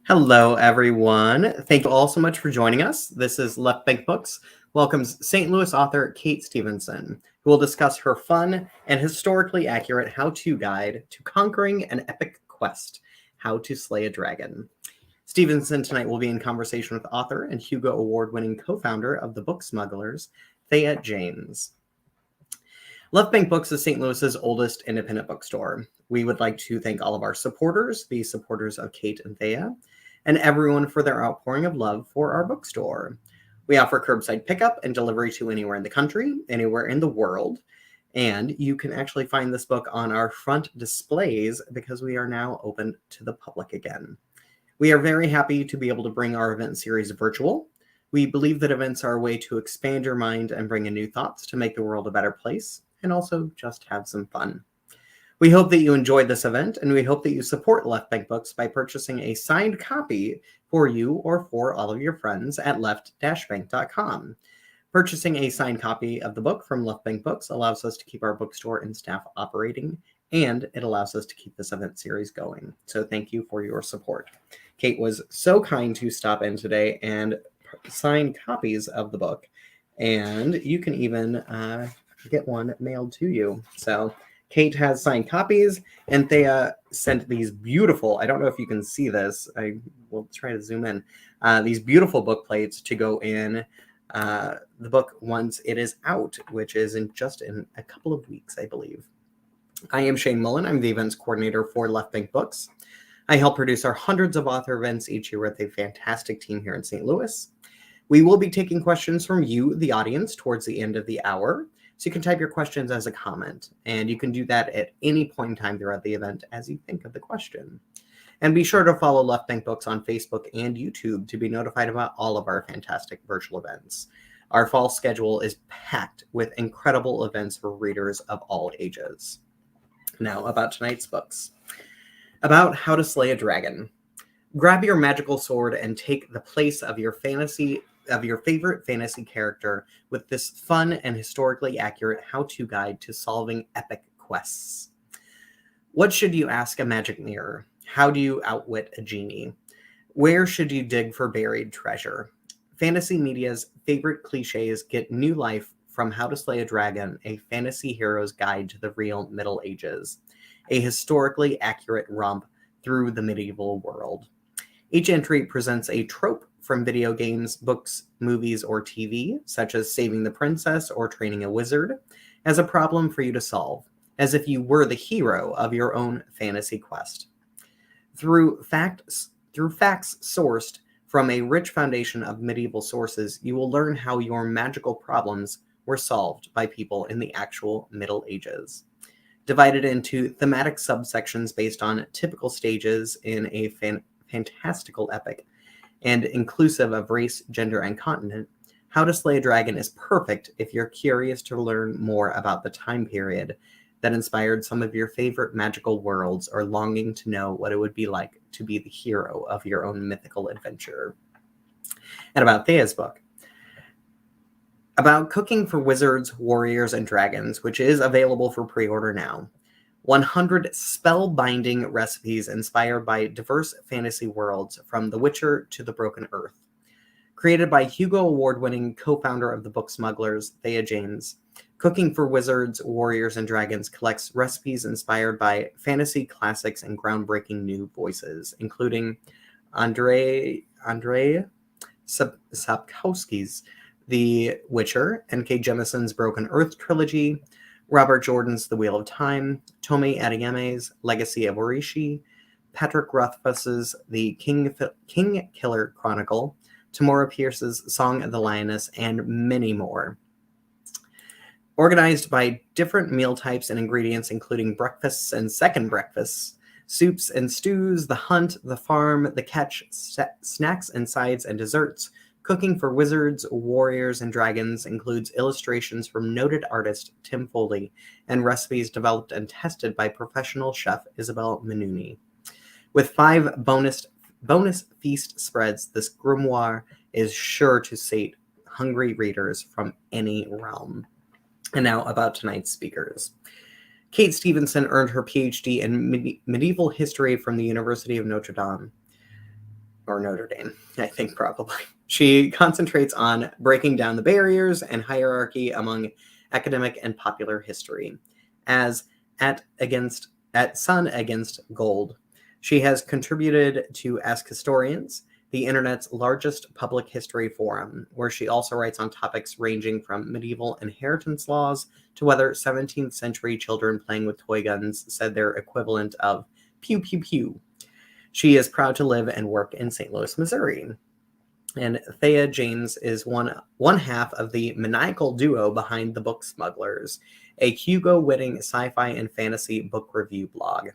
Hello, everyone. Thank you all so much for joining us. This is Left Bank Books welcomes St. Louis author Cait Stevenson, who will discuss her fun and historically accurate how-to guide to conquering an epic quest, How to Slay a Dragon. Stevenson tonight will be in conversation with author and Hugo Award-winning co-founder of the Book Smugglers, Thea James. Left Bank Books is St. Louis's oldest independent bookstore. We would like to thank all of our supporters, the supporters of Cait and Thea, and everyone for their outpouring of love for our bookstore. We offer curbside pickup and delivery to anywhere in the country, anywhere in the world, and you can actually find this book on our front displays because we are now open to the public again. We are very happy to be able to bring our event series virtual. We believe that events are a way to expand your mind and bring in new thoughts to make the world a better place, and also just have some fun. We hope that you enjoyed this event, and we hope that you support Left Bank Books by purchasing a signed copy for you or for all of your friends at left-bank.com. Purchasing a signed copy of the book from Left Bank Books allows us to keep our bookstore and staff operating, and it allows us to keep this event series going. So thank you for your support. Cait was so kind to stop in today and sign copies of the book, and you can even get one mailed to you. So Cait has signed copies, and Thea sent these beautiful, I don't know if you can see this, I will try to zoom in, these beautiful book plates to go in the book once it is out, which is in a couple of weeks, I believe. I am Shane Mullen. I'm the events coordinator for Left Bank Books. I help produce our hundreds of author events each year with a fantastic team here in St. Louis. We will be taking questions from you, the audience, towards the end of the hour. So you can type your questions as a comment, and you can do that at any point in time throughout the event as you think of the question. And be sure to follow Left Bank Books on Facebook and YouTube to be notified about all of our fantastic virtual events. Our fall schedule is packed with incredible events for readers of all ages. Now, about tonight's books. About How to Slay a Dragon. Grab your magical sword and take the place of your favorite fantasy character with this fun and historically accurate how-to guide to solving epic quests. What should you ask a magic mirror? How do you outwit a genie? Where should you dig for buried treasure? Fantasy media's favorite clichés get new life from How to Slay a Dragon, a fantasy hero's guide to the real Middle Ages, a historically accurate romp through the medieval world. Each entry presents a trope from video games, books, movies, or TV, such as saving the princess or training a wizard, as a problem for you to solve, as if you were the hero of your own fantasy quest. Through facts sourced from a rich foundation of medieval sources, you will learn how your magical problems were solved by people in the actual Middle Ages. Divided into thematic subsections based on typical stages in a fantastical epic, and inclusive of race, gender, and continent, How to Slay a Dragon is perfect if you're curious to learn more about the time period that inspired some of your favorite magical worlds or longing to know what it would be like to be the hero of your own mythical adventure. And about Thea's book. About cooking for wizards, warriors, and dragons, which is available for pre-order now. 100 spellbinding recipes inspired by diverse fantasy worlds from The Witcher to the Broken Earth. Created by Hugo Award-winning co-founder of the Book Smugglers, Thea James, Cooking for Wizards, Warriors, and Dragons collects recipes inspired by fantasy classics and groundbreaking new voices, including Andrei Sapkowski's The Witcher, N.K. Jemison's Broken Earth trilogy, Robert Jordan's The Wheel of Time, Tomi Adeyeme's Legacy of Orishi, Patrick Rothfuss's The King Killer Chronicle, Tamora Pierce's Song of the Lioness, and many more. Organized by different meal types and ingredients, including breakfasts and second breakfasts, soups and stews, the hunt, the farm, the catch, snacks and sides and desserts, Cooking for Wizards, Warriors, and Dragons includes illustrations from noted artist Tim Foley and recipes developed and tested by professional chef Isabel Menuni. With 5 bonus feast spreads, this grimoire is sure to sate hungry readers from any realm. And now about tonight's speakers. Cait Stevenson earned her PhD in medieval history from the University of Notre Dame. or Notre Dame, I think probably. She concentrates on breaking down the barriers and hierarchy among academic and popular history. As at Sun Against Gold, she has contributed to Ask Historians, the internet's largest public history forum, where she also writes on topics ranging from medieval inheritance laws to whether 17th century children playing with toy guns said their equivalent of pew pew pew. She is proud to live and work in St. Louis, Missouri. And Thea James is one half of the maniacal duo behind The Book Smugglers, a Hugo-winning sci-fi and fantasy book review blog.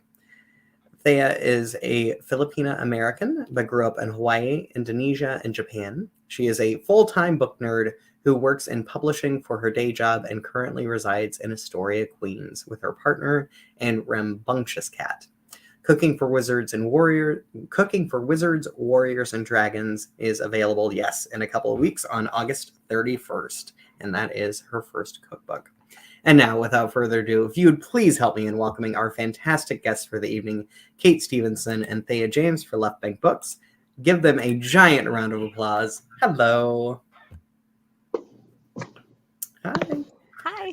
Thea is a Filipina-American, but grew up in Hawaii, Indonesia, and Japan. She is a full-time book nerd who works in publishing for her day job and currently resides in Astoria, Queens, with her partner and rambunctious cat. Cooking for Wizards, Warriors, and Dragons is available, yes, in a couple of weeks on August 31st, and that is her first cookbook. And now, without further ado, if you would please help me in welcoming our fantastic guests for the evening, Cait Stevenson and Thea James for Left Bank Books. Give them a giant round of applause. Hello. Hi. Hi.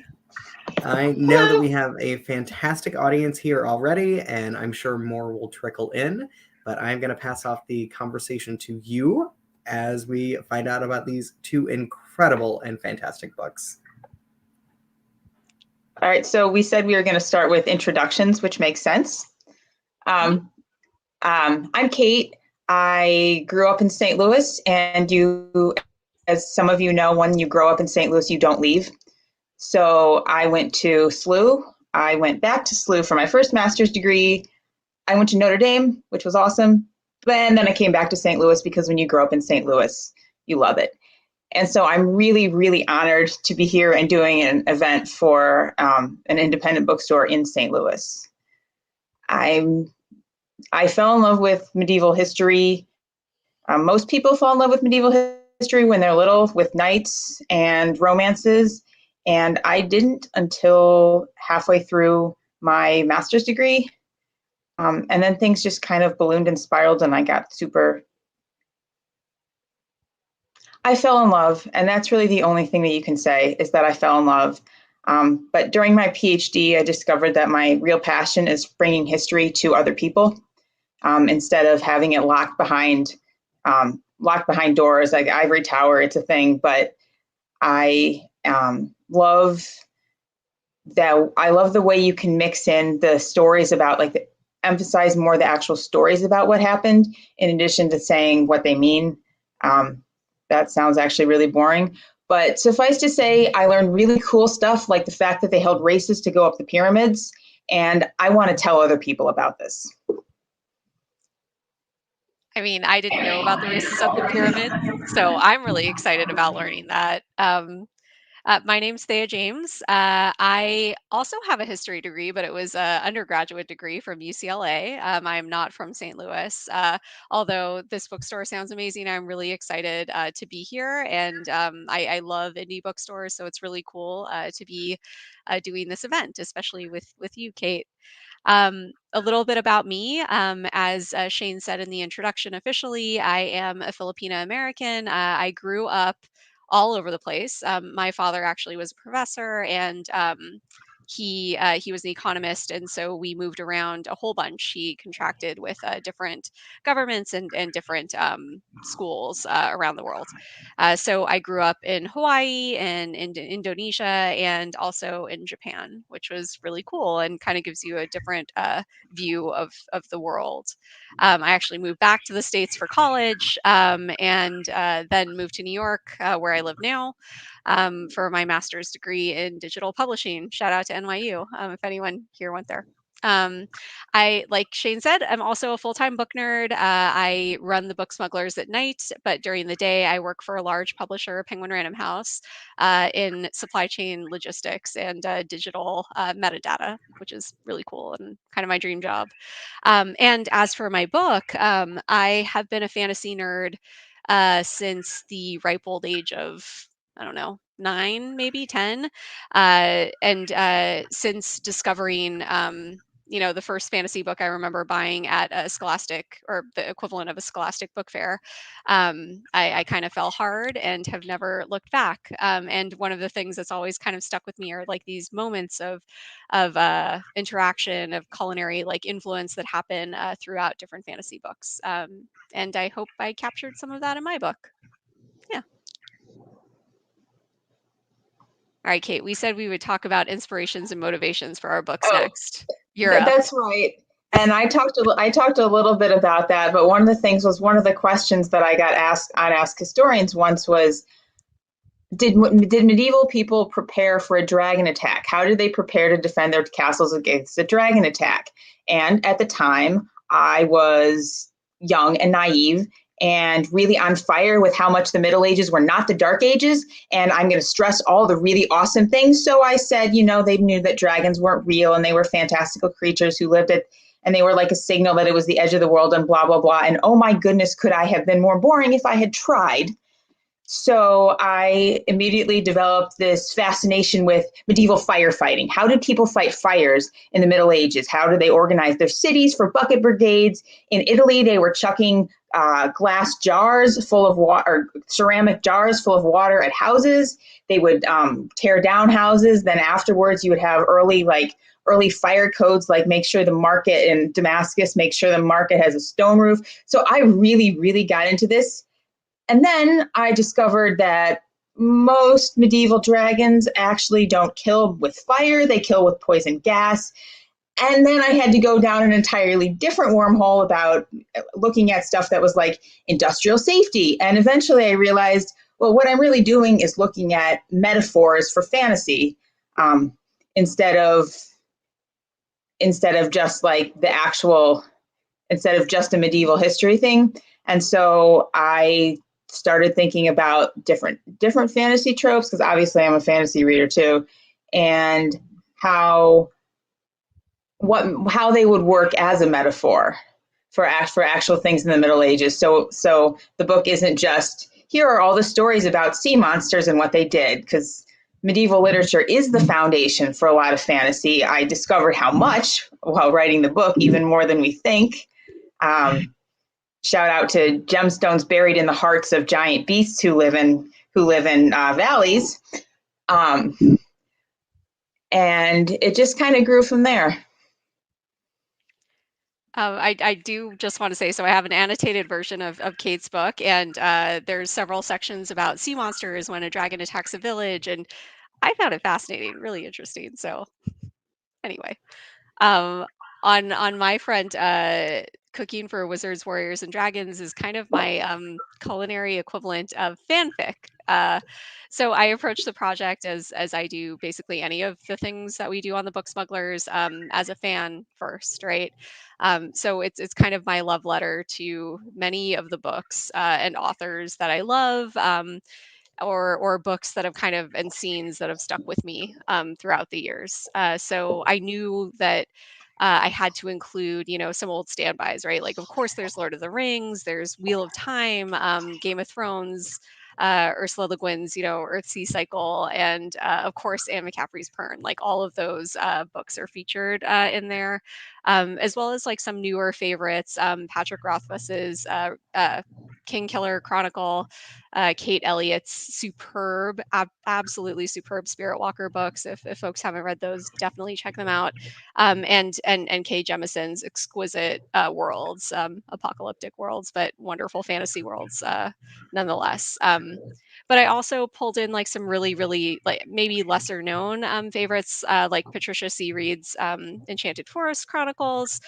I know that we have a fantastic audience here already, and I'm sure more will trickle in, but I'm going to pass off the conversation to you as we find out about these two incredible and fantastic books. All right, so we said we were going to start with introductions, which makes sense. I'm Cait. I grew up in St. Louis, and you, as some of you know, when you grow up in St. Louis, you don't leave. So I went to SLU. I went back to SLU for my first master's degree. I went to Notre Dame, which was awesome. And then I came back to St. Louis because when you grow up in St. Louis, you love it. And so I'm really, really honored to be here and doing an event for an independent bookstore in St. Louis. I fell in love with medieval history. Most people fall in love with medieval history when they're little, with knights and romances. And I didn't until halfway through my master's degree. And then things just kind of ballooned and spiraled, and I fell in love, and that's really the only thing that you can say is that I fell in love. But during my PhD, I discovered that my real passion is bringing history to other people instead of having it locked behind doors, like ivory tower. It's a thing, but I love the way you can mix in the stories about, emphasize more the actual stories about what happened in addition to saying what they mean. That sounds actually really boring, but suffice to say, I learned really cool stuff, like the fact that they held races to go up the pyramids, and I want to tell other people about this. I mean, I didn't know about the races up the pyramid, so I'm really excited about learning that. My name's Thea James. I also have a history degree, but it was an undergraduate degree from UCLA. I'm not from St. Louis. Although this bookstore sounds amazing, I'm really excited to be here. And I love indie bookstores, so it's really cool to be doing this event, especially with you, Cait. A little bit about me. As Shane said in the introduction, officially, I am a Filipina American. I grew up all over the place. My father actually was a professor, and he was an economist, and so we moved around a whole bunch. He contracted with different governments and different schools around the world. So I grew up in Hawaii and in Indonesia and also in Japan, which was really cool and kind of gives you a different view of the world. I actually moved back to the States for college and then moved to New York, where I live now, for my master's degree in digital publishing. Shout out to NYU if anyone here went there. Like Shane said, I'm also a full-time book nerd. I run the Book Smugglers at night, but during the day, I work for a large publisher, Penguin Random House, in supply chain logistics and digital metadata, which is really cool and kind of my dream job. And as for my book, I have been a fantasy nerd since the ripe old age of, I don't know, 9, maybe 10. And since discovering, the first fantasy book I remember buying at a Scholastic, or the equivalent of a Scholastic book fair, I kind of fell hard and have never looked back. And one of the things that's always kind of stuck with me are like these moments of interaction, of culinary like influence that happen throughout different fantasy books. And I hope I captured some of that in my book. Yeah. All right, Cait, we said we would talk about inspirations and motivations for our books next. You're up. That's right. And I talked a little bit about that, but one of the things was, one of the questions that I got asked on Ask Historians once was, did medieval people prepare for a dragon attack? How did they prepare to defend their castles against a dragon attack? And at the time, I was young and naive and really on fire with how much the Middle Ages were not the Dark Ages. And I'm going to stress all the really awesome things. So I said, they knew that dragons weren't real and they were fantastical creatures who lived and they were like a signal that it was the edge of the world and blah, blah, blah. And oh my goodness, could I have been more boring if I had tried? So I immediately developed this fascination with medieval firefighting. How did people fight fires in the Middle Ages? How did they organize their cities for bucket brigades? In Italy, they were chucking glass jars full of water, or ceramic jars full of water at houses. They would tear down houses. Then afterwards, you would have early fire codes, like make sure the market in Damascus, make sure the market has a stone roof. So I really, really got into this. And then I discovered that most medieval dragons actually don't kill with fire, they kill with poison gas. And then I had to go down an entirely different wormhole about looking at stuff that was like industrial safety. And eventually I realized, well, what I'm really doing is looking at metaphors for fantasy, instead of just like instead of just a medieval history thing. And so I started thinking about different fantasy tropes, because obviously I'm a fantasy reader too, and how they would work as a metaphor for actual things in the Middle Ages. So the book isn't just, here are all the stories about sea monsters and what they did, because medieval literature is the foundation for a lot of fantasy. I discovered how much while writing the book, even more than we think. Shout out to gemstones buried in the hearts of giant beasts who live in valleys. And it just kind of grew from there. I do just want to say, so I have an annotated version of Cait's book, and there's several sections about sea monsters when a dragon attacks a village, and I found it fascinating, really interesting. So anyway, on my front, cooking for wizards, warriors, and dragons is kind of my culinary equivalent of fanfic. So I approach the project as I do basically any of the things that we do on the Book Smugglers, as a fan first, right? So it's kind of my love letter to many of the books and authors that I love. Or books that have kind of, and scenes that have stuck with me throughout the years. So I knew that I had to include, some old standbys, right? Like, of course, there's Lord of the Rings, there's Wheel of Time, Game of Thrones, Ursula Le Guin's, Earthsea Cycle, and of course, Anne McCaffrey's Pern. Like, all of those books are featured in there, as well as like some newer favorites, Patrick Rothfuss's King Killer Chronicle, Cait Elliott's superb, absolutely superb Spirit Walker books. If folks haven't read those, definitely check them out. And Kay Jemison's exquisite worlds, apocalyptic worlds, but wonderful fantasy worlds nonetheless. But I also pulled in like some really, really like maybe lesser known favorites, like Patricia C. Reed's Enchanted Forest Chronicles.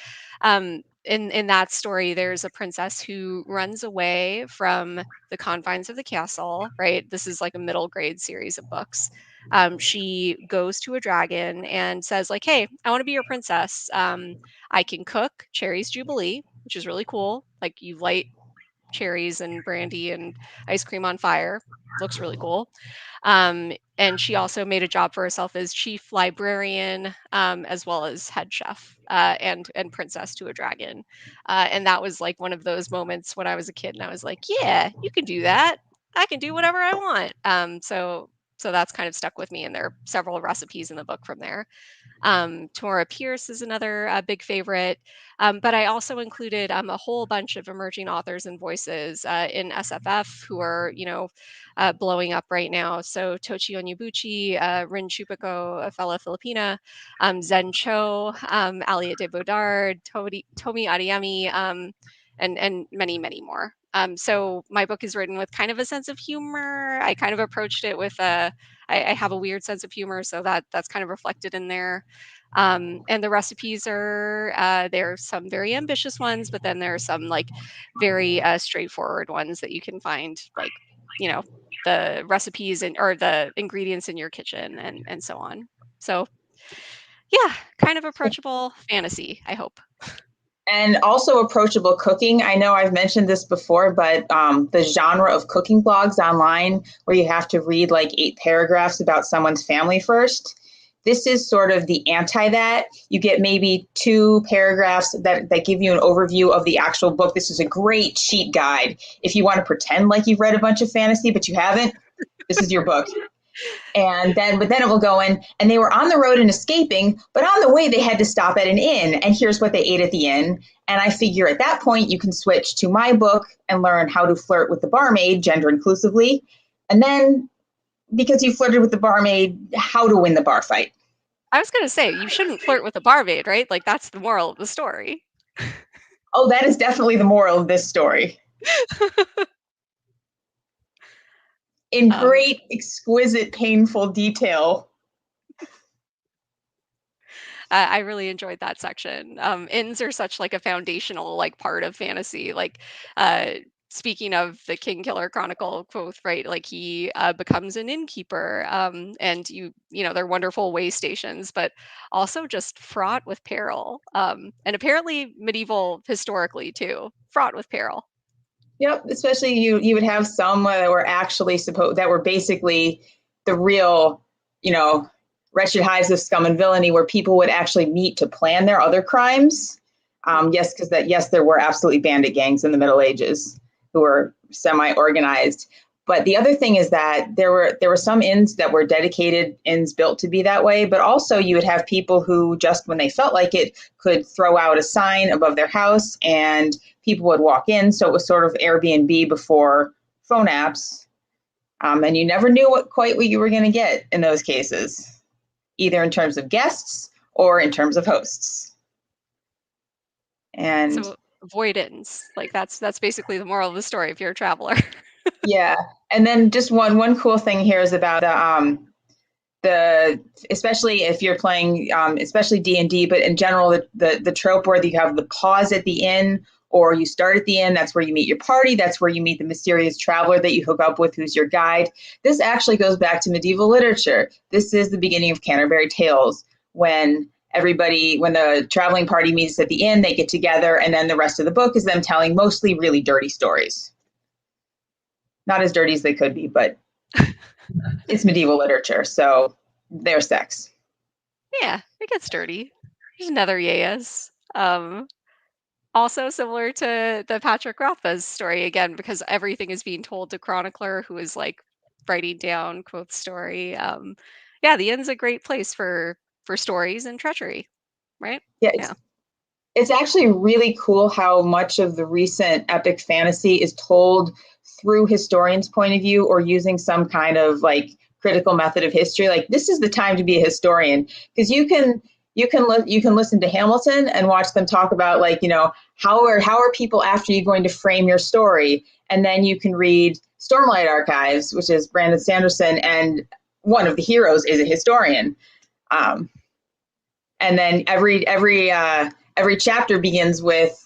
In that story, there's a princess who runs away from the confines of the castle, right? This is like a middle grade series of books. She goes to a dragon and says like, hey, I want to be your princess. I can cook cherries jubilee, which is really cool. Like, you light cherries and brandy and ice cream on fire. Looks really cool. And she also made a job for herself as chief librarian, as well as head chef, and princess to a dragon. And that was like one of those moments when I was a kid, and I was like, yeah, you can do that. I can do whatever I want. So So that's kind of stuck with me, and there are several recipes in the book from there. Tamora Pierce is another big favorite. But I also included a whole bunch of emerging authors and voices in SFF who are, blowing up right now. So Tochi Onyebuchi, Rin Chupako, a fellow Filipina, Zen Cho, Alia de Bodard, Tomi Adeyemi, and many, many more. So my book is written with kind of a sense of humor. I kind of approached it with I have a weird sense of humor, so that's kind of reflected in there. And the recipes are there are some very ambitious ones, but then there are some like very straightforward ones that you can find, like the recipes or the ingredients in your kitchen and so on. So yeah, kind of approachable fantasy, I hope. And also approachable cooking. I know I've mentioned this before, but the genre of cooking blogs online where you have to read like 8 paragraphs about someone's family first. This is sort of the anti that. You get maybe 2 paragraphs that give you an overview of the actual book. This is a great cheat guide. If you want to pretend like you've read a bunch of fantasy, but you haven't, this is your book. But then it will go in, and they were on the road and escaping, but on the way they had to stop at an inn, and here's what they ate at the inn. And I figure at that point you can switch to my book and learn how to flirt with the barmaid, gender inclusively. And then because you flirted with the barmaid, how to win the bar fight. I was going to say, you shouldn't flirt with a barmaid, right? Like that's the moral of the story. Oh, that is definitely the moral of this story. In great, exquisite, painful detail. I really enjoyed that section. Inns are such like a foundational like part of fantasy. Like speaking of the King Killer Chronicle quote, right? Like he becomes an innkeeper, and they're wonderful way stations, but also just fraught with peril. And apparently medieval historically too, fraught with peril. Yep, especially you would have some that were actually that were basically the real, wretched hives of scum and villainy, where people would actually meet to plan their other crimes. Yes, there were absolutely bandit gangs in the Middle Ages who were semi-organized. But the other thing is that there were some inns that were dedicated inns built to be that way, but also you would have people who just when they felt like it could throw out a sign above their house and people would walk in. So it was sort of Airbnb before phone apps. And you never knew quite what you were going to get in those cases, either in terms of guests or in terms of hosts. And so avoid inns. Like that's basically the moral of the story if you're a traveler. Yeah. And then just one cool thing here is about especially if you're playing especially D&D, but in general the trope where you have the pause at the inn or you start at the inn, that's where you meet your party, that's where you meet the mysterious traveler that you hook up with who's your guide. This actually goes back to medieval literature. This is the beginning of Canterbury Tales when the traveling party meets at the inn, they get together, and then the rest of the book is them telling mostly really dirty stories. Not as dirty as they could be, but it's medieval literature, so there's sex. Yeah, it gets dirty. There's nether yayas. Also similar to the Patrick Rothfuss story again, because everything is being told to chronicler who is like writing down quote story. Yeah, the inn's a great place for stories and treachery, right? Yeah, it's actually really cool how much of the recent epic fantasy is told through historians' point of view or using some kind of like critical method of history. Like this is the time to be a historian because you can listen to Hamilton and watch them talk about like, how are people after you going to frame your story? And then you can read Stormlight Archives, which is Brandon Sanderson, and one of the heroes is a historian. And then every chapter begins with,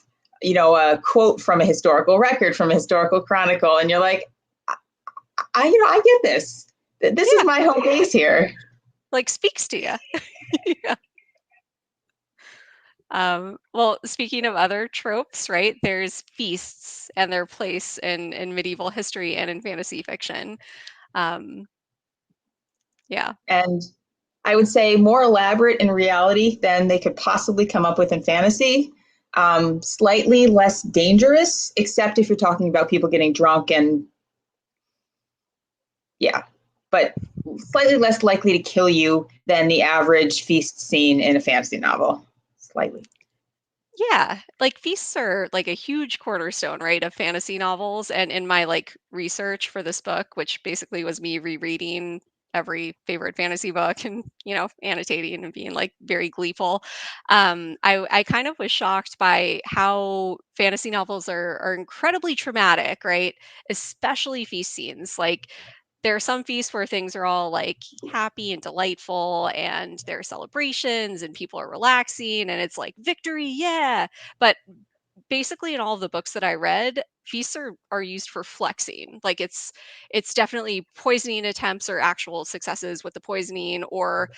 a quote from a historical record, from a historical chronicle. And you're like, I get this. This is my home base here. Like speaks to you. Yeah. Well, speaking of other tropes, right? There's feasts and their place in medieval history and in fantasy fiction. Yeah. And I would say more elaborate in reality than they could possibly come up with in fantasy. Slightly less dangerous, except if you're talking about people getting drunk and yeah. but slightly less likely to kill you than the average feast scene in a fantasy novel. Slightly. Yeah, like feasts are like a huge cornerstone, right, of fantasy novels. And in my like research for this book, which basically was me rereading every favorite fantasy book and annotating and being like very gleeful, I kind of was shocked by how fantasy novels are incredibly traumatic, right? Especially feast scenes. Like there are some feasts where things are all like happy and delightful and there are celebrations and people are relaxing and it's like victory, yeah. But basically in all of the books that I read, feasts are used for flexing. Like it's definitely poisoning attempts or actual successes with the poisoning or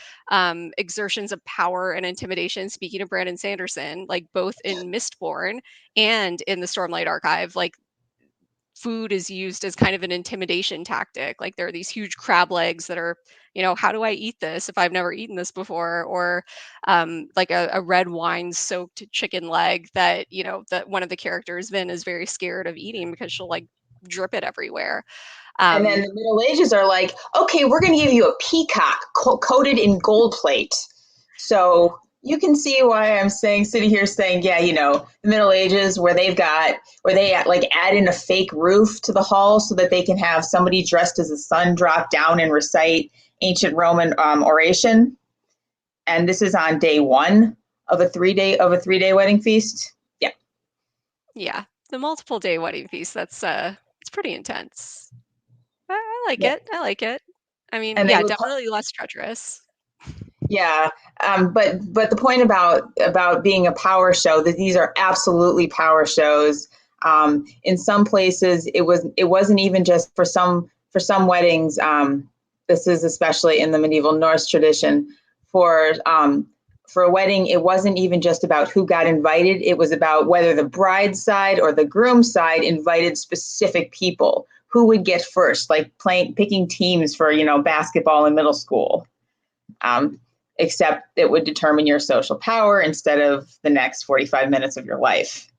exertions of power and intimidation. Speaking of Brandon Sanderson, like both in Mistborn and in the Stormlight Archive, like food is used as kind of an intimidation tactic. Like there are these huge crab legs that are, how do I eat this if I've never eaten this before? Or like a red wine soaked chicken leg that, that one of the characters, Vin, is very scared of eating because she'll like drip it everywhere. And then Um, the Middle Ages are like, okay, we're going to give you a peacock coated in gold plate. So you can see why I'm sitting here saying, yeah, the Middle Ages where they like add in a fake roof to the hall so that they can have somebody dressed as a sun drop down and recite ancient Roman oration. And this is on day one of a three-day wedding feast. Yeah. yeah, the multiple day wedding feast. It's pretty intense. I like Yeah. it. I like it. I mean, And they yeah, would definitely less treacherous. Yeah, but the point about being a power show, that these are absolutely power shows. In some places, it wasn't even just for some weddings. This is especially in the medieval Norse tradition. For a wedding, it wasn't even just about who got invited. It was about whether the bride's side or the groom's side invited specific people. Who would get first, like picking teams for basketball in middle school. Except it would determine your social power instead of the next 45 minutes of your life.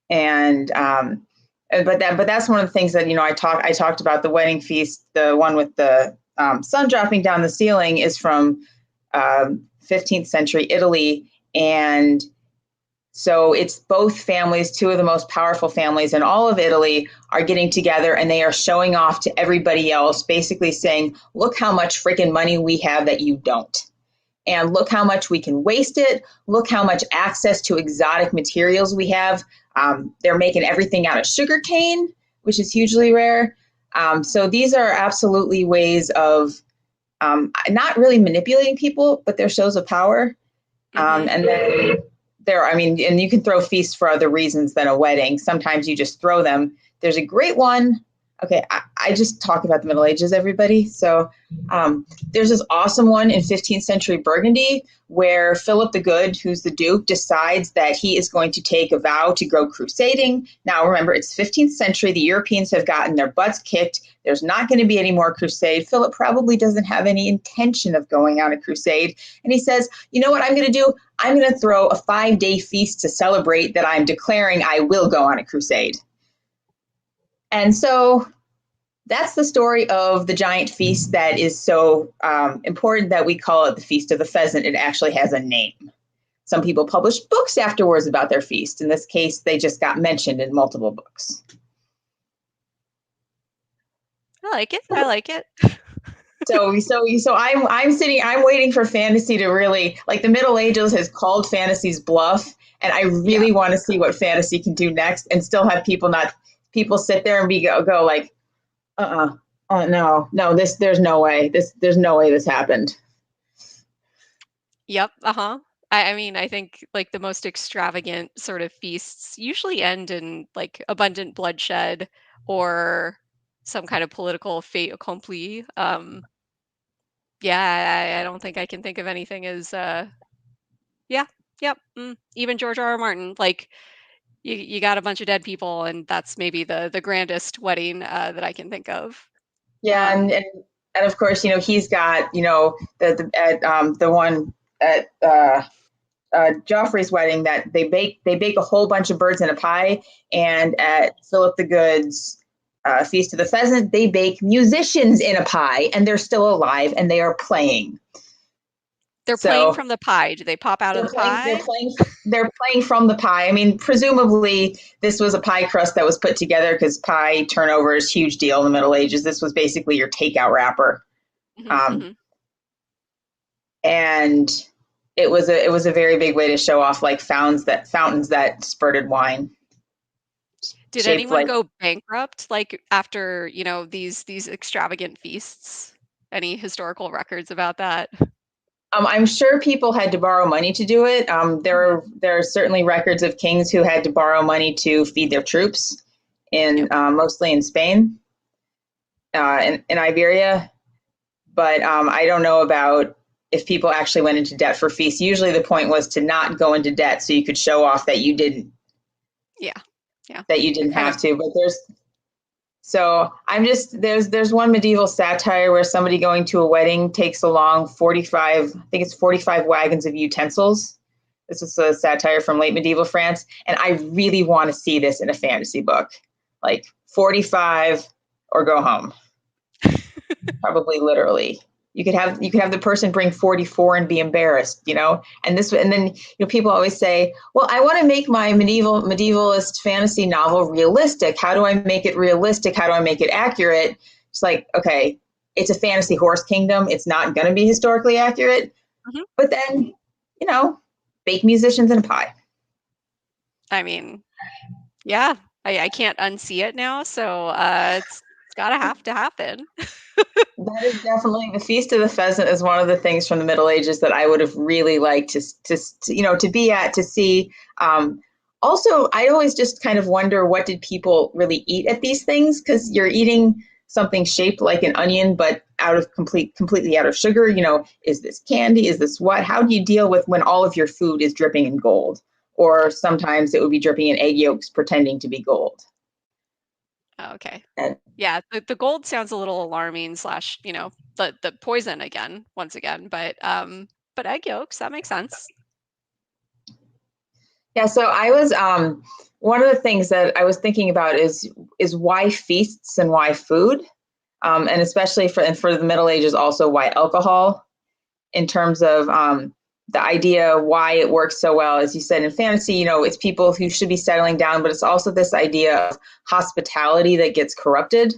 And but that's one of the things that I talked about. The wedding feast, the one with the sun dropping down the ceiling, is from 15th century Italy, and so it's both families. Two of the most powerful families in all of Italy are getting together, and they are showing off to everybody else, basically saying, look how much freaking money we have that you don't. And look how much we can waste it. Look how much access to exotic materials we have. They're making everything out of sugarcane, which is hugely rare. So these are absolutely ways of not really manipulating people, but they're shows of power. And then and you can throw feasts for other reasons than a wedding. Sometimes you just throw them. There's a great one. Okay, I just talk about the Middle Ages, everybody. So there's this awesome one in 15th century Burgundy where Philip the Good, who's the Duke, decides that he is going to take a vow to go crusading. Now, remember, it's 15th century. The Europeans have gotten their butts kicked. There's not going to be any more crusade. Philip probably doesn't have any intention of going on a crusade. And he says, you know what I'm going to do? I'm going to throw a 5-day feast to celebrate that I'm declaring I will go on a crusade. And so that's the story of the giant feast that is so important that we call it the Feast of the Pheasant. It actually has a name. Some people publish books afterwards about their feast. In this case, they just got mentioned in multiple books. I like it. I like it. So I'm waiting for fantasy to really, like, the Middle Ages has called fantasy's bluff, and I really want to see what fantasy can do next and still have people sit there and go like, oh no, there's no way this happened. Yep. Uh-huh. I mean, I think like the most extravagant sort of feasts usually end in like abundant bloodshed or some kind of political fait accompli. Yeah, I don't think I can think of anything as yeah, yep. Even George R. R. Martin, like you got a bunch of dead people, and that's maybe the grandest wedding that I can think of. Yeah, Um, and of course, he's got the one at Joffrey's wedding that they bake a whole bunch of birds in a pie, and at Philip the Good's Feast of the Pheasant, they bake musicians in a pie, and they're still alive, and they are playing. They're playing from the pie. Do they pop out of the pie? They're playing from the pie. I mean, presumably this was a pie crust that was put together because pie turnover is a huge deal in the Middle Ages. This was basically your takeout wrapper. And it was a very big way to show off like fountains that spurted wine. Did anyone go bankrupt like after, these extravagant feasts? Any historical records about that? I'm sure people had to borrow money to do it. There are certainly records of kings who had to borrow money to feed their troops, mostly in Spain, in Iberia. But I don't know about if people actually went into debt for feasts. Usually the point was to not go into debt so you could show off that you didn't. Yeah. That you didn't have to. But there's one medieval satire where somebody going to a wedding takes along 45 wagons of utensils. This is a satire from late medieval France. And I really want to see this in a fantasy book. Like 45 or go home. Probably literally. You could have the person bring 44 and be embarrassed, and then people always say, well, I want to make my medievalist fantasy novel realistic. How do I make it realistic? How do I make it accurate? It's like, okay, it's a fantasy horse kingdom. It's not going to be historically accurate, but then, bake musicians in a pie. I mean, yeah, I can't unsee it now. So it's gotta have to happen. That is definitely the Feast of the Pheasant is one of the things from the Middle Ages that I would have really liked to be at, to see. Also, I always just kind of wonder, what did people really eat at these things? Because you're eating something shaped like an onion, but completely out of sugar. Is this candy? Is this what? How do you deal with when all of your food is dripping in gold? Or sometimes it would be dripping in egg yolks pretending to be gold. Okay. Yeah, the gold sounds a little alarming / the poison once again, but egg yolks, that makes sense. Yeah, so I was one of the things that I was thinking about is why feasts and why food, and especially for the Middle Ages also why alcohol, in terms of the idea why it works so well. As you said, in fantasy, it's people who should be settling down, but it's also this idea of hospitality that gets corrupted.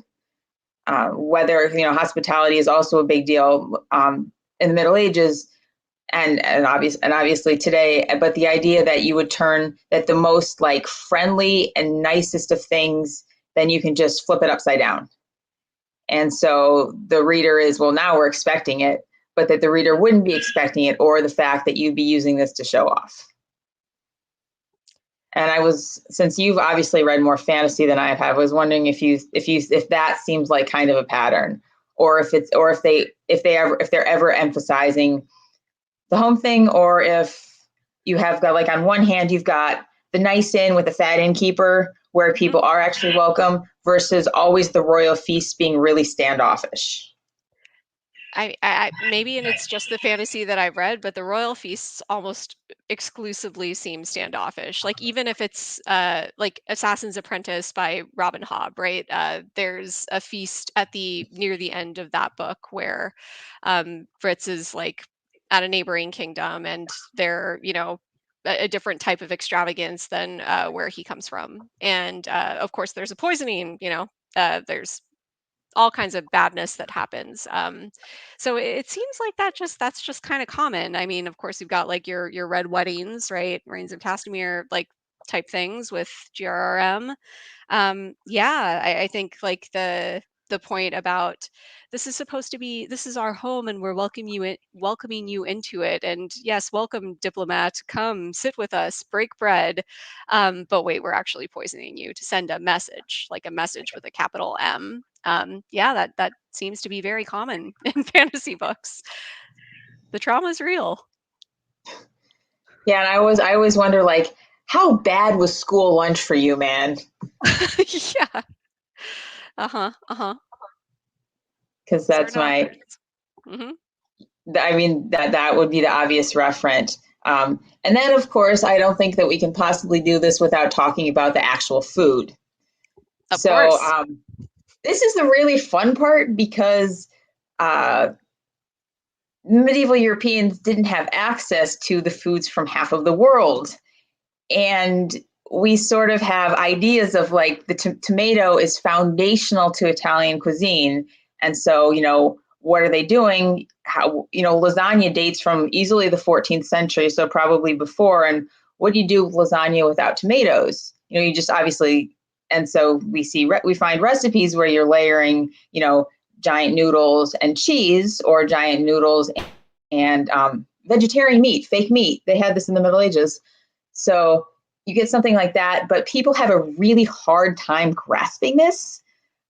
Whether, hospitality is also a big deal in the Middle Ages and obviously today, but the idea that you would turn that the most like friendly and nicest of things, then you can just flip it upside down. And so the reader is, well, now we're expecting it, but that the reader wouldn't be expecting it, or the fact that you'd be using this to show off. And since you've obviously read more fantasy than I have, I was wondering if that seems like kind of a pattern, or if they're ever emphasizing the home thing, or if you have got, like, on one hand, you've got the nice inn with the fat innkeeper where people are actually welcome, versus always the royal feast being really standoffish. I maybe, and it's just the fantasy that I've read, but the royal feasts almost exclusively seem standoffish. Like, even if it's like Assassin's Apprentice by Robin Hobb, right? There's a feast near the end of that book where Fritz is like at a neighboring kingdom, and they're a different type of extravagance than where he comes from, and of course there's a poisoning. There's all kinds of badness that happens. So it seems like that's just kind of common. I mean, of course, you've got like your red weddings, right? Reigns of Castamere, like type things with GRRM. Yeah, I think like the point about this is our home and we're welcoming you into it. And yes, welcome, diplomat, come sit with us, break bread. But wait, we're actually poisoning you to send a message, like a message with a capital M. Yeah, that seems to be very common in fantasy books. The trauma is real. Yeah, and I always wonder, like, how bad was school lunch for you, man? Yeah. Because that's my. I mean, that would be the obvious referent. And then, of course, I don't think that we can possibly do this without talking about the actual food. Of course. this is the really fun part because medieval Europeans didn't have access to the foods from half of the world. And we sort of have ideas of like the tomato is foundational to Italian cuisine. And so, what are they doing? How, lasagna dates from easily the 14th century, so probably before. And what do you do with lasagna without tomatoes? You just obviously, and so we find recipes where you're layering, giant noodles and cheese, or giant noodles and vegetarian meat, fake meat. They had this in the Middle Ages. So you get something like that, but people have a really hard time grasping this.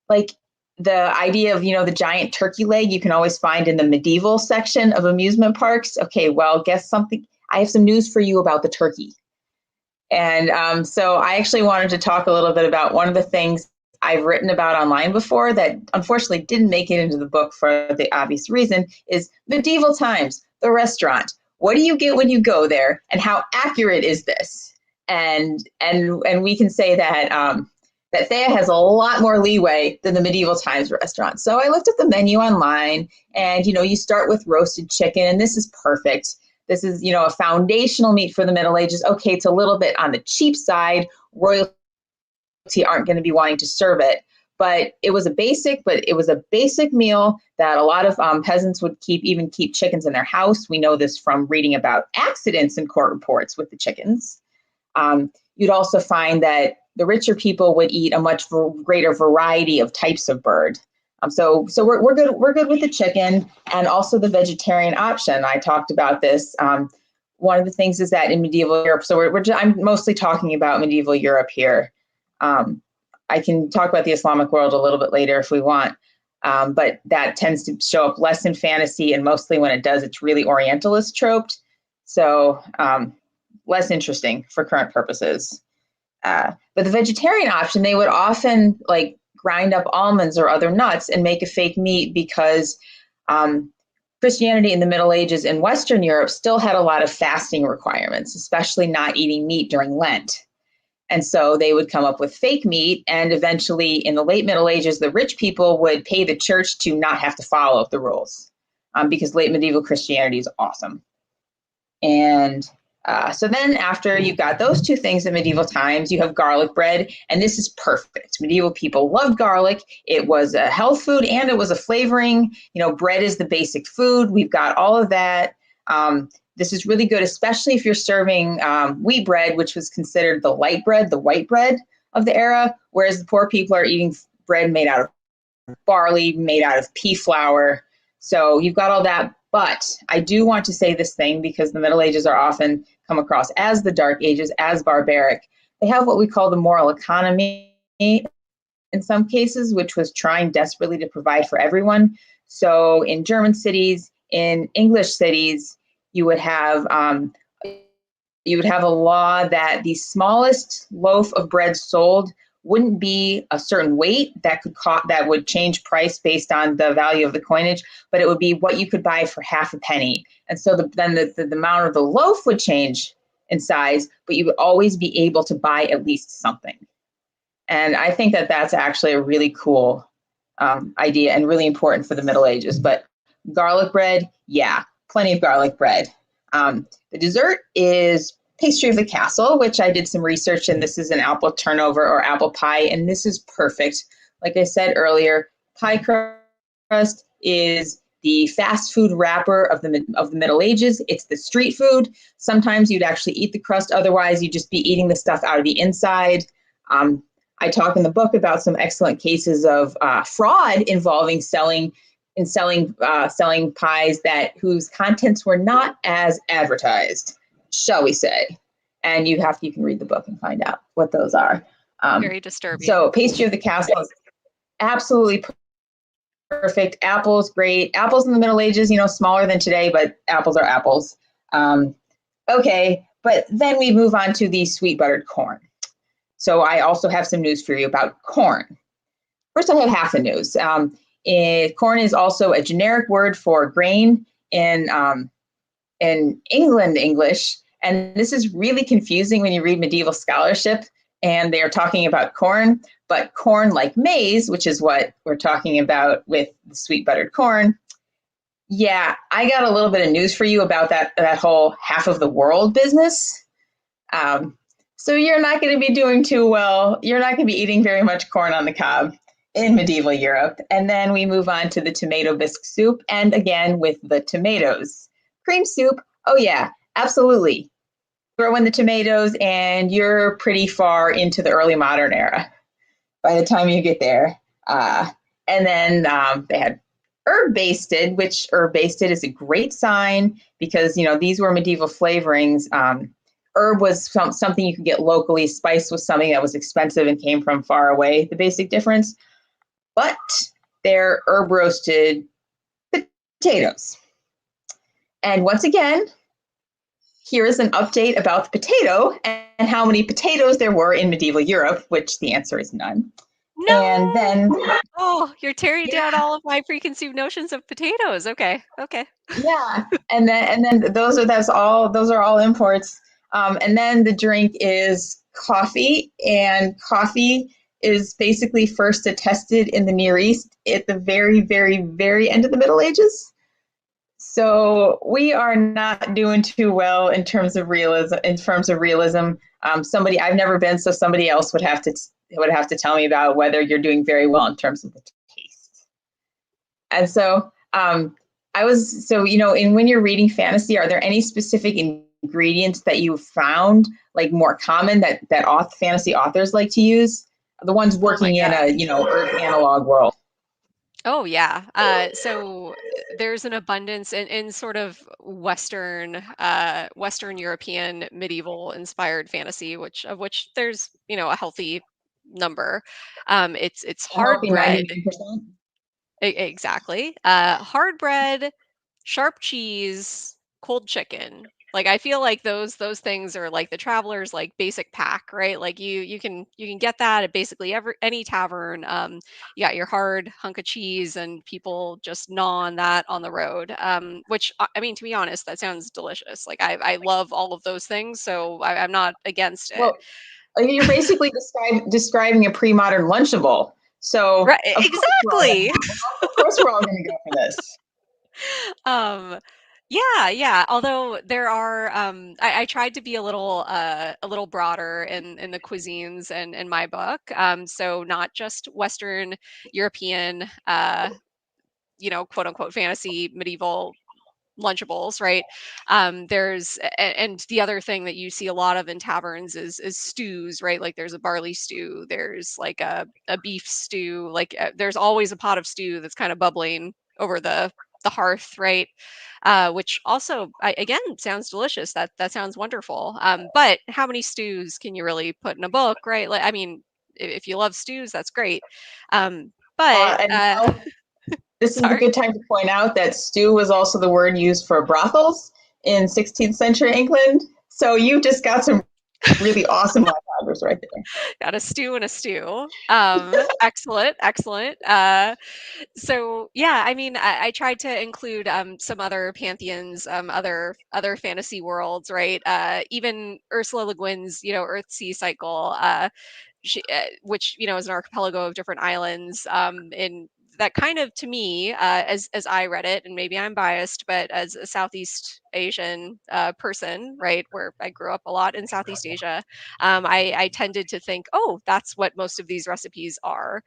Like the idea of, the giant turkey leg you can always find in the medieval section of amusement parks. Okay, well, guess something. I have some news for you about the turkey. And so I actually wanted to talk a little bit about one of the things I've written about online before that unfortunately didn't make it into the book for the obvious reason is medieval times, the restaurant. What do you get when you go there, and how accurate is this? And we can say that that Thea has a lot more leeway than the medieval times restaurant. So I looked at the menu online, and you start with roasted chicken, and this is perfect. This is a foundational meat for the Middle Ages. Okay, it's a little bit on the cheap side. Royalty aren't going to be wanting to serve it, but it was a basic meal that a lot of peasants would keep chickens in their house. We know this from reading about accidents in court reports with the chickens. You'd also find that the richer people would eat a much greater variety of types of bird. So we're good with the chicken, and also the vegetarian option. I talked about this. One of the things is that in medieval Europe, so I'm mostly talking about medieval Europe here. I can talk about the Islamic world a little bit later if we want, but that tends to show up less in fantasy, and mostly when it does, it's really Orientalist troped. So less interesting for current purposes. But the vegetarian option, they would often like grind up almonds or other nuts and make a fake meat because Christianity in the Middle Ages in Western Europe still had a lot of fasting requirements, especially not eating meat during Lent. And so they would come up with fake meat, and eventually in the late Middle Ages, the rich people would pay the church to not have to follow the rules because late medieval Christianity is awesome. And so then after you've got those two things in medieval times, you have garlic bread, and this is perfect. Medieval people loved garlic. It was a health food and it was a flavoring. Bread is the basic food. We've got all of that. This is really good, especially if you're serving wheat bread, which was considered the light bread, the white bread of the era, whereas the poor people are eating bread made out of barley, made out of pea flour. So you've got all that. But I do want to say this thing because the Middle Ages are often come across as the Dark Ages, as barbaric. They have what we call the moral economy in some cases, which was trying desperately to provide for everyone. So in German cities, in English cities, you would have a law that the smallest loaf of bread sold wouldn't be a certain weight that would change price based on the value of the coinage, but it would be what you could buy for half a penny. And so then the amount of the loaf would change in size, but you would always be able to buy at least something. And I think that that's actually a really cool idea and really important for the Middle Ages. But garlic bread, yeah, plenty of garlic bread. The dessert is pastry of the castle, which I did some research, and this is an apple turnover or apple pie, and this is perfect. Like I said earlier, pie crust is the fast food wrapper of the Middle Ages. It's the street food. Sometimes you'd actually eat the crust. Otherwise, you'd just be eating the stuff out of the inside. I talk in the book about some excellent cases of fraud involving selling pies whose contents were not as advertised, shall we say. And you can read the book and find out what those are. Very disturbing. So pastry of the castle is absolutely perfect. Apples, great. Apples in the Middle Ages, smaller than today, but apples are apples. Okay, but then we move on to the sweet buttered corn. So I also have some news for you about corn. First, I have half the news. Corn is also a generic word for grain in England English, and this is really confusing when you read medieval scholarship and they are talking about corn, but corn like maize, which is what we're talking about with the sweet buttered corn. Yeah, I got a little bit of news for you about that whole half of the world business. So you're not going to be doing too well. You're not going to be eating very much corn on the cob in medieval Europe. And then we move on to the tomato bisque soup, and again with the tomatoes. Cream soup, oh yeah, absolutely. Throw in the tomatoes and you're pretty far into the early modern era by the time you get there. And then they had herb basted, which herb basted is a great sign because, these were medieval flavorings. Herb was something you could get locally. Spice was something that was expensive and came from far away, the basic difference. But they're herb roasted potatoes. And once again, here is an update about the potato and how many potatoes there were in medieval Europe, which the answer is none. No. And then, you're tearing down all of my preconceived notions of potatoes. Okay. Yeah, and then those are all imports. And then the drink is coffee, and coffee is basically first attested in the Near East at the very, very, very end of the Middle Ages. So we are not doing too well in terms of realism. Somebody I've never been, so somebody else would have to tell me about whether you're doing very well in terms of the taste. And so when you're reading fantasy, are there any specific ingredients that you found like more common that fantasy authors like to use? The ones working in a Earth analog world. Oh yeah. So there's an abundance in sort of Western European medieval inspired fantasy, which there's a healthy number. It's hard bread. Exactly. Hard bread, sharp cheese, cold chicken. Like I feel like those things are like the traveler's like basic pack, right? Like you can get that at basically any tavern. You got your hard hunk of cheese, and people just gnaw on that on the road. Which I mean, to be honest, that sounds delicious. Like I love all of those things, so I'm not against it. Well, you're basically describing a pre-modern Lunchable. So right, exactly. Of course, we're all going to go for this. Yeah. Although there are, I tried to be a little broader in the cuisines and in my book. So not just Western European, quote unquote fantasy medieval Lunchables, right? And the other thing that you see a lot of in taverns is stews, right? Like there's a barley stew, there's like a beef stew, like there's always a pot of stew that's kind of bubbling over the hearth, right? Which also, again, sounds delicious. That sounds wonderful. But how many stews can you really put in a book, right? Like, I mean, if you love stews, that's great. This is a good time to point out that stew was also the word used for brothels in 16th century England. So you just got some really awesome languages right there. Got a stew and a stew. Excellent. So yeah, I mean, I tried to include some other pantheons, other fantasy worlds, right? Even Ursula Le Guin's, Earth-Sea cycle, which is an archipelago of different islands. In that kind of, to me, as I read it, and maybe I'm biased, but as a Southeast Asian person, right, where I grew up a lot in Southeast Asia, I tended to think, oh, that's what most of these recipes are.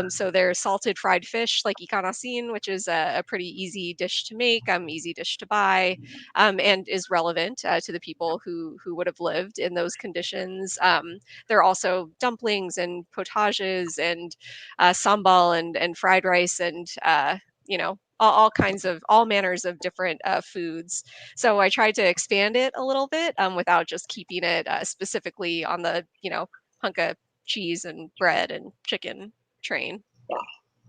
So there's salted fried fish like ikan asin, which is a pretty easy dish to make, easy dish to buy, and is relevant to the people who would have lived in those conditions. There are also dumplings and potages and sambal and fried rice and all manners of different foods. So I tried to expand it a little bit without just keeping it specifically on the hunk of cheese and bread and chicken train. Yeah.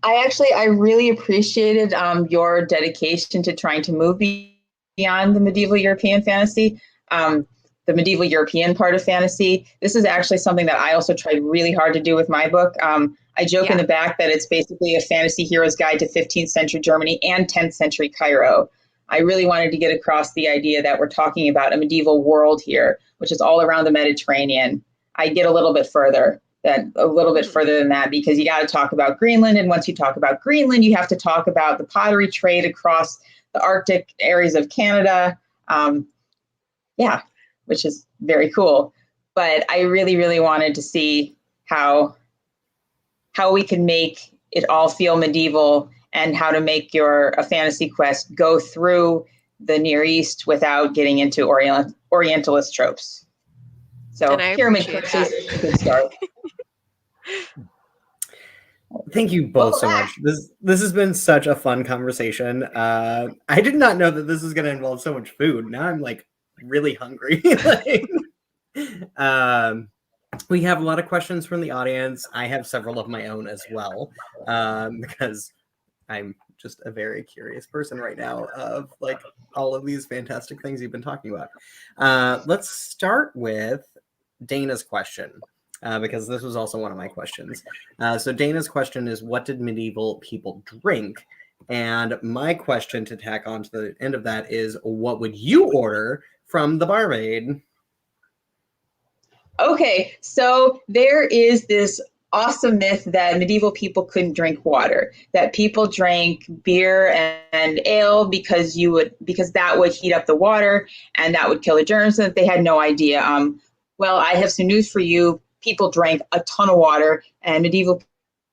I really appreciated your dedication to trying to move beyond the medieval European fantasy. The medieval European part of fantasy. This is actually something that I also tried really hard to do with my book. I joke in the back that it's basically a fantasy hero's guide to 15th century Germany and 10th century Cairo. I really wanted to get across the idea that we're talking about a medieval world here, which is all around the Mediterranean. I get a little bit further than that, because you got to talk about Greenland. And once you talk about Greenland, you have to talk about the pottery trade across the Arctic areas of Canada. Which is very cool. But I really, really wanted to see how we could make it all feel medieval, and how to make a fantasy quest go through the Near East without getting into Orientalist tropes. So Pyramid Quest is a good start. Thank you both so much. This has been such a fun conversation. I did not know that this was going to involve so much food. Now I'm like really hungry. We have a lot of questions from the audience. I have several of my own as well, because I'm just a very curious person right now of like all of these fantastic things you've been talking about. Let's start with Dana's question, because this was also one of my questions. So Dana's question is, what did medieval people drink? And my question to tack on to the end of that is, what would you order from the barmaid? Okay, so there is this awesome myth that medieval people couldn't drink water, that people drank beer and ale because that would heat up the water and that would kill the germs, and that they had no idea. Well, I have some news for you. People drank a ton of water, and medieval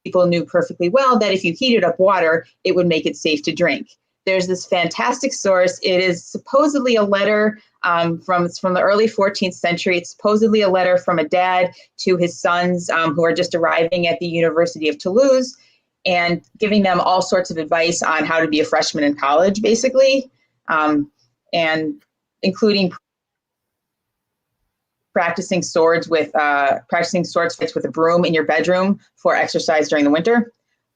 people knew perfectly well that if you heated up water, it would make it safe to drink. There's this fantastic source. It is supposedly a letter from the early 14th century. It's supposedly a letter from a dad to his sons who are just arriving at the University of Toulouse, and giving them all sorts of advice on how to be a freshman in college, basically, and including practicing sword fights with a broom in your bedroom for exercise during the winter.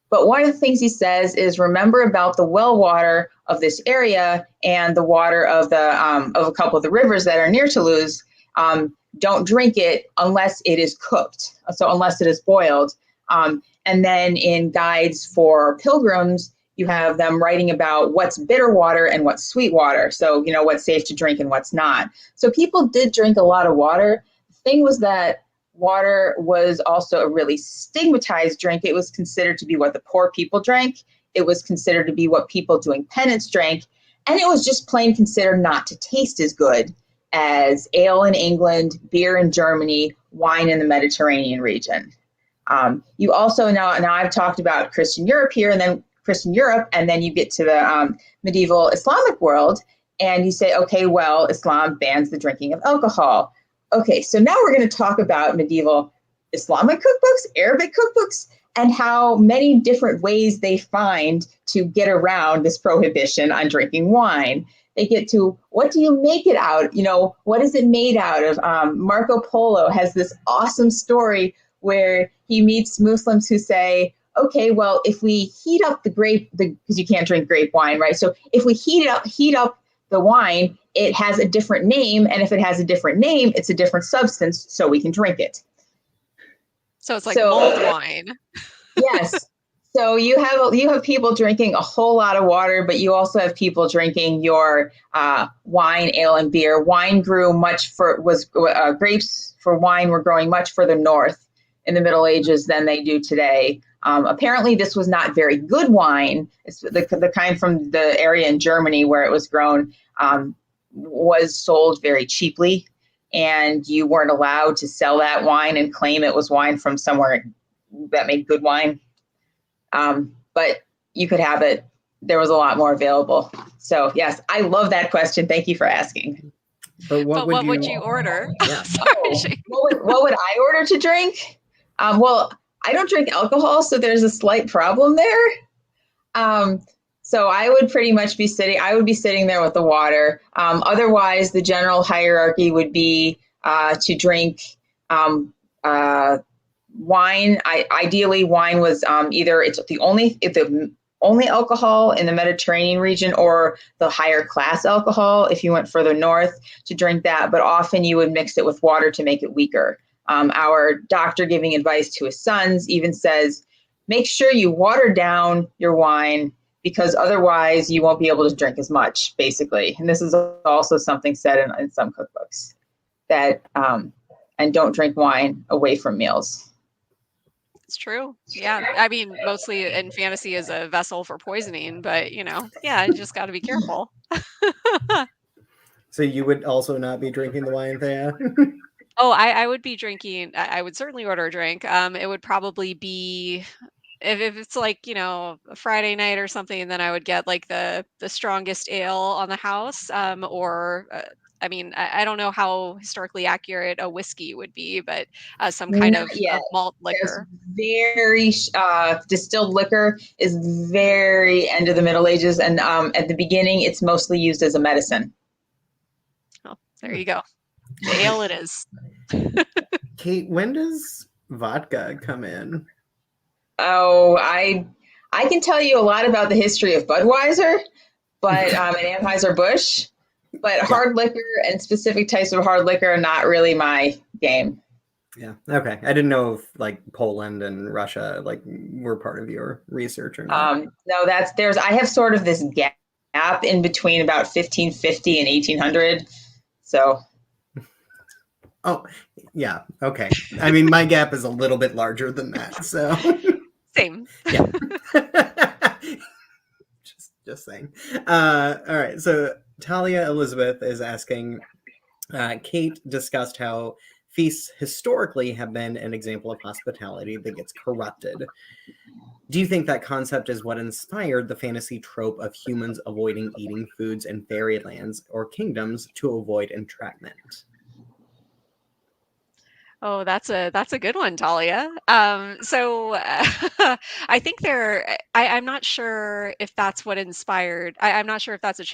But one of the things he says is, remember about the well water of this area and the water of a couple of the rivers that are near Toulouse. Don't drink it unless it is cooked, so unless it is boiled. And then in guides for pilgrims, you have them writing about what's bitter water and what's sweet water. So, what's safe to drink and what's not. So people did drink a lot of water. The thing was that water was also a really stigmatized drink. It was considered to be what the poor people drank. It was considered to be what people doing penance drank. And it was just plain considered not to taste as good as ale in England, beer in Germany, wine in the Mediterranean region. You also now I've talked about Christian Europe here, and then you get to the medieval Islamic world, and you say, okay, well, Islam bans the drinking of alcohol. Okay, so now we're going to talk about medieval Islamic cookbooks, Arabic cookbooks, and how many different ways they find to get around this prohibition on drinking wine. They get to, what do you make it out? What is it made out of? Marco Polo has this awesome story where he meets Muslims who say, okay, well, if we heat up the grape, because you can't drink grape wine, right? So if we heat up the wine, it has a different name, and if it has a different name, it's a different substance, so we can drink it. So it's like mulled wine. Yes. So you have people drinking a whole lot of water, but you also have people drinking your wine, ale, and beer. Wine grew grapes for wine were growing much further north in the Middle Ages than they do today. Apparently, this was not very good wine. It's the kind from the area in Germany where it was grown. Was sold very cheaply, and you weren't allowed to sell that wine and claim it was wine from somewhere that made good wine. But you could have it. There was a lot more available. So yes, I love that question. Thank you for asking. But what would you order? Yeah. What would I order to drink? Well, I don't drink alcohol, so there's a slight problem there. So I would pretty much be sitting there with the water. Otherwise, the general hierarchy would be to drink wine. Ideally, wine was either it's the only alcohol in the Mediterranean region, or the higher class alcohol if you went further north to drink that. But often you would mix it with water to make it weaker. Our doctor giving advice to his sons even says, make sure you water down your wine, because otherwise you won't be able to drink as much, basically. And this is also something said in some cookbooks, that and don't drink wine away from meals. It's true. Yeah. I mean, mostly in fantasy is a vessel for poisoning, but yeah, you just got to be careful. So you would also not be drinking the wine, Thea? Oh, I would be drinking. I would certainly order a drink. It would probably be if it's like, a Friday night or something, then I would get like the strongest ale on the house. Or I mean, I don't know how historically accurate a whiskey would be, but some kind Not yet. of malt There's liquor. very distilled liquor is very end of the Middle Ages, and at the beginning, it's mostly used as a medicine. Oh, there you go. Ale it is. Cait, when does vodka come in? Oh, I can tell you a lot about the history of Budweiser, but and Anheuser-Busch, but hard liquor and specific types of hard liquor are not really my game. Yeah. Okay. I didn't know if like Poland and Russia were part of your research or not. No, I have sort of this gap in between about 1550 and 1800. So. Oh, yeah. Okay. I mean, my gap is a little bit larger than that. So. Same. Yeah. just saying. All right. So Talia Elizabeth is asking, Cait discussed how feasts historically have been an example of hospitality that gets corrupted. Do you think that concept is what inspired the fantasy trope of humans avoiding eating foods in fairylands or kingdoms to avoid entrapment? Oh, that's a good one, Talia. So I think I'm not sure if that's what inspired. I'm not sure if that's a